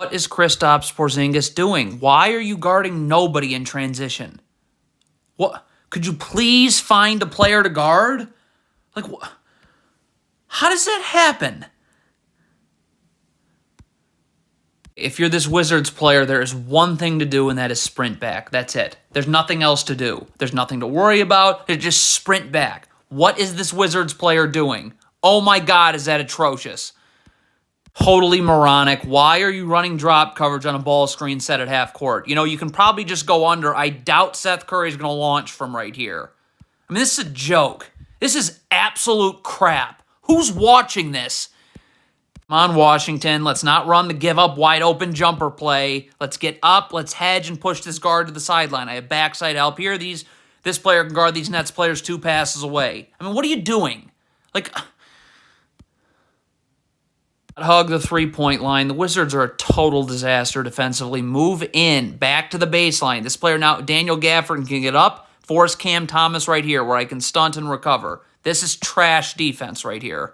What is Kristaps Porzingis doing? Why are you guarding nobody in transition? What? Could you please find a player to guard? Like, how does that happen? If you're this Wizards player, there is one thing to do, and that is sprint back. That's it. There's nothing else to do. There's nothing to worry about. Just sprint back. What is this Wizards player doing? Oh my God, is that atrocious? Totally moronic. Why are you running drop coverage on a ball screen set at half court? You know, you can probably just go under. I doubt Seth Curry's going to launch from right here. I mean, this is a joke. This is absolute crap. Who's watching this? Come on, Washington. Let's not run the give-up wide-open jumper play. Let's get up. Let's hedge and push this guard to the sideline. I have backside help here. This player can guard these Nets players 2 passes away. I mean, what are you doing? Like, hug the three-point line. The Wizards are a total disaster defensively. Move in, back to the baseline. This player now, Daniel Gafford, can get up, force Cam Thomas right here where I can stunt and recover. This is trash defense right here.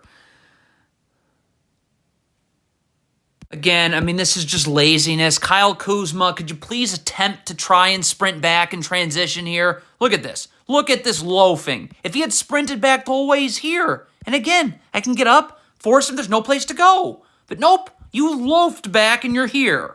Again, I mean, this is just laziness. Kyle Kuzma, could you please attempt to try and sprint back in transition here? Look at this. Look at this loafing. If he had sprinted back the whole way, he's here. And again, I can get up, force him, there's no place to go. But nope, you loafed back and you're here.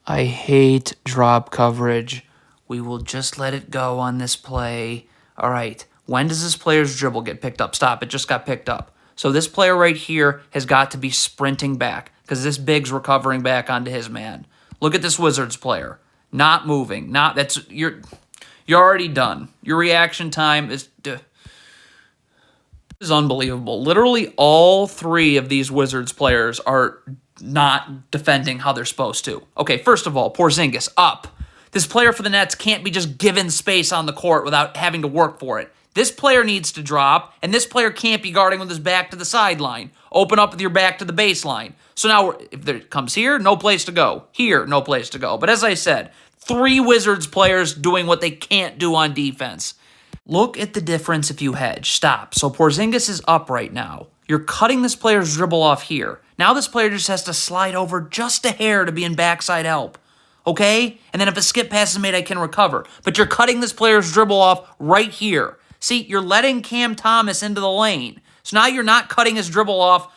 I hate drop coverage. We will just let it go on this play. All right, when does this player's dribble get picked up? Stop, it just got picked up. So this player right here has got to be sprinting back because this big's recovering back onto his man. Look at this Wizards player. Not moving. You're already done. Your reaction time is unbelievable. Literally all 3 of these Wizards players are not defending how they're supposed to. Okay, first of all, Porzingis up. This player for the Nets can't be just given space on the court without having to work for it. This player needs to drop, and this player can't be guarding with his back to the sideline. Open up with your back to the baseline. So now, if it comes here, no place to go. Here, no place to go. But as I said, 3 Wizards players doing what they can't do on defense. Look at the difference if you hedge. Stop. So Porzingis is up right now. You're cutting this player's dribble off here. Now this player just has to slide over just a hair to be in backside help. Okay? And then if a skip pass is made, I can recover. But you're cutting this player's dribble off right here. See, you're letting Cam Thomas into the lane. So now you're not cutting his dribble off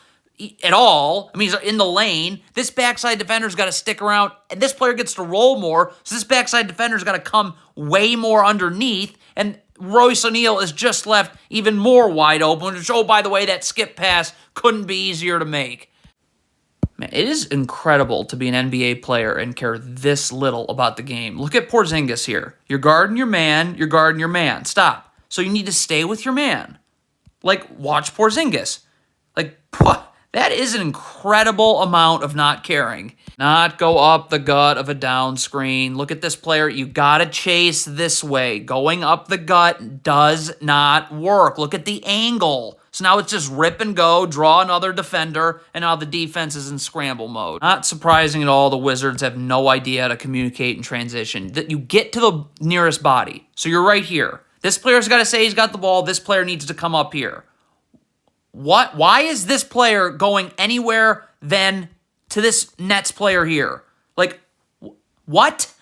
at all. I mean, he's in the lane. This backside defender's got to stick around, and this player gets to roll more, so this backside defender's got to come way more underneath, and Royce O'Neal is just left even more wide open, which, oh, by the way, that skip pass couldn't be easier to make. Man, it is incredible to be an NBA player and care this little about the game. Look at Porzingis here. You're guarding your man. You're guarding your man. Stop. So you need to stay with your man. Like, watch Porzingis. Like, that is an incredible amount of not caring. Not go up the gut of a down screen. Look at this player. You got to chase this way. Going up the gut does not work. Look at the angle. So now it's just rip and go, draw another defender, and now the defense is in scramble mode. Not surprising at all, the Wizards have no idea how to communicate in transition. That you get to the nearest body. So you're right here. This player's got to say he's got the ball. This player needs to come up here. What? Why is this player going anywhere than to this Nets player here? Like, what?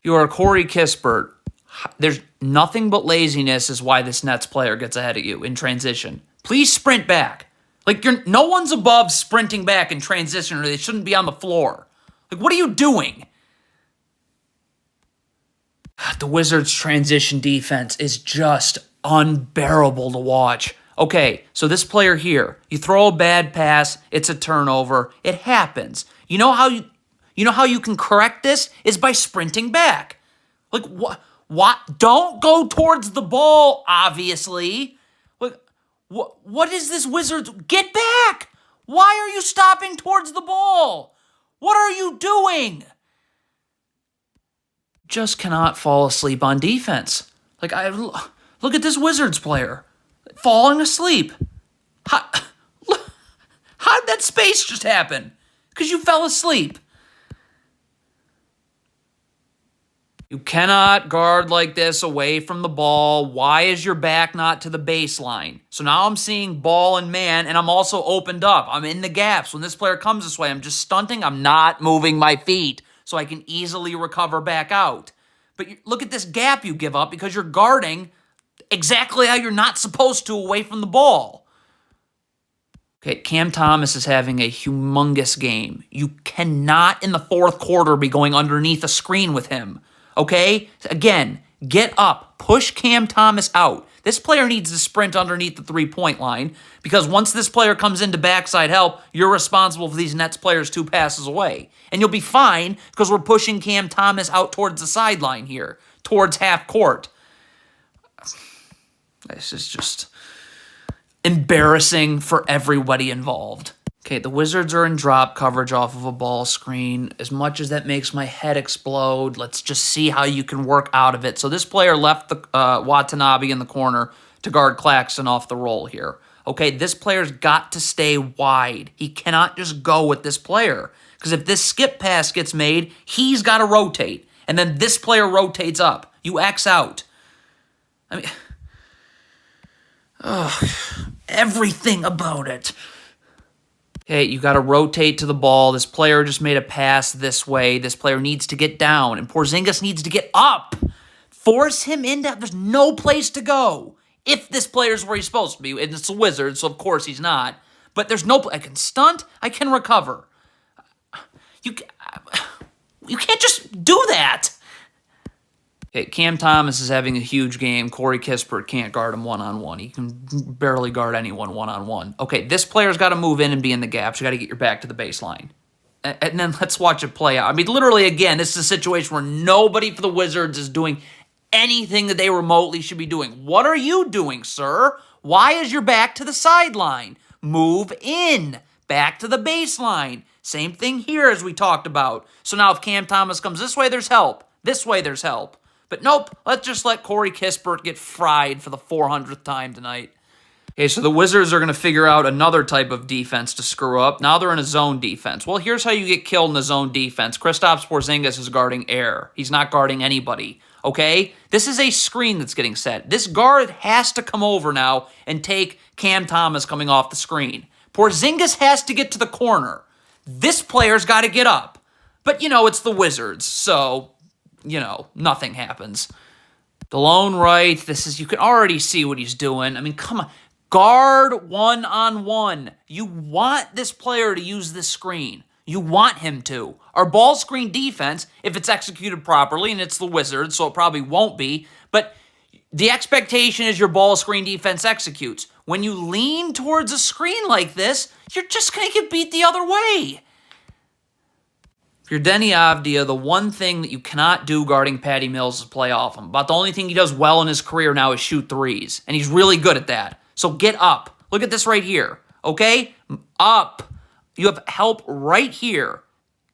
You are Corey Kispert. There's nothing but laziness is why this Nets player gets ahead of you in transition. Please sprint back. Like, no one's above sprinting back in transition, or they shouldn't be on the floor. Like, what are you doing? The Wizards' transition defense is just unbearable to watch. Okay, so this player here, you throw a bad pass, it's a turnover. It happens. You know how you can correct this is by sprinting back. Like what? Don't go towards the ball, obviously. Like what is this Wizards? Get back! Why are you stopping towards the ball? What are you doing? Just cannot fall asleep on defense. Like, look at this Wizards player falling asleep. How did that space just happen? Because you fell asleep. You cannot guard like this away from the ball. Why is your back not to the baseline? So now I'm seeing ball and man, and I'm also opened up. I'm in the gaps. When this player comes this way, I'm just stunting. I'm not moving my feet so I can easily recover back out. But look at this gap you give up because you're guarding exactly how you're not supposed to away from the ball. Okay, Cam Thomas is having a humongous game. You cannot in the fourth quarter be going underneath a screen with him. Okay? Again, get up. Push Cam Thomas out. This player needs to sprint underneath the three-point line because once this player comes into backside help, you're responsible for these Nets players 2 passes away. And you'll be fine because we're pushing Cam Thomas out towards the sideline here, towards half court. This is just embarrassing for everybody involved. Okay, the Wizards are in drop coverage off of a ball screen. As much as that makes my head explode, let's just see how you can work out of it. So this player left the Watanabe in the corner to guard Claxton off the roll here. Okay, this player's got to stay wide. He cannot just go with this player. Because if this skip pass gets made, he's got to rotate. And then this player rotates up. You X out. I mean, everything about it. Okay, you got to rotate to the ball. This player just made a pass this way. This player needs to get down, and Porzingis needs to get up. Force him into. There's no place to go. If this player's where he's supposed to be, and it's the Wizards, so of course he's not. But there's no. I can stunt. I can recover. You can't just do that. Okay, Cam Thomas is having a huge game. Corey Kispert can't guard him one-on-one. He can barely guard anyone one-on-one. Okay, this player's got to move in and be in the gaps. You got to get your back to the baseline. And then let's watch it play out. I mean, literally, again, this is a situation where nobody for the Wizards is doing anything that they remotely should be doing. What are you doing, sir? Why is your back to the sideline? Move in. Back to the baseline. Same thing here as we talked about. So now if Cam Thomas comes this way, there's help. This way, there's help. But nope, let's just let Corey Kispert get fried for the 400th time tonight. Okay, so the Wizards are going to figure out another type of defense to screw up. Now they're in a zone defense. Well, here's how you get killed in a zone defense. Kristaps Porzingis is guarding air. He's not guarding anybody, okay? This is a screen that's getting set. This guard has to come over now and take Cam Thomas coming off the screen. Porzingis has to get to the corner. This player's got to get up. But, it's the Wizards, so nothing happens. Delone Wright, you can already see what he's doing. I mean, come on. Guard one-on-one. You want this player to use this screen. You want him to. Our ball screen defense, if it's executed properly, and it's the Wizards, so it probably won't be, but the expectation is your ball screen defense executes. When you lean towards a screen like this, you're just going to get beat the other way. If you're Deni Avdija, the one thing that you cannot do guarding Patty Mills is play off him. About the only thing he does well in his career now is shoot threes, and he's really good at that. So get up. Look at this right here, okay? Up. You have help right here.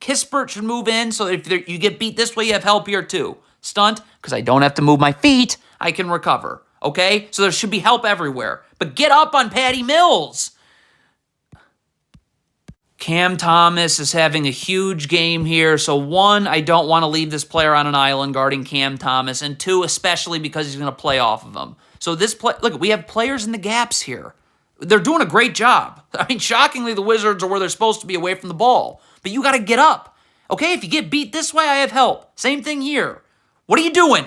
Kispert should move in, so if you get beat this way, you have help here too. Stunt, because I don't have to move my feet, I can recover, okay? So there should be help everywhere. But get up on Patty Mills. Cam Thomas is having a huge game here. So one, I don't want to leave this player on an island guarding Cam Thomas. And two, especially because he's going to play off of him. So look, we have players in the gaps here. They're doing a great job. I mean, shockingly, the Wizards are where they're supposed to be away from the ball. But you got to get up. Okay, if you get beat this way, I have help. Same thing here. What are you doing?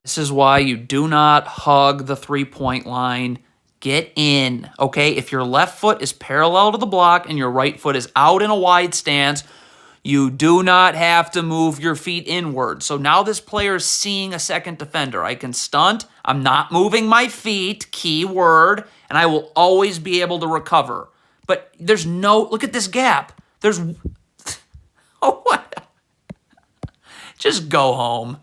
This is why you do not hug the three-point line. Get in, okay? If your left foot is parallel to the block and your right foot is out in a wide stance, you do not have to move your feet inward. So now this player is seeing a second defender. I can stunt. I'm not moving my feet, key word, and I will always be able to recover. But look at this gap. Oh, what? Just go home.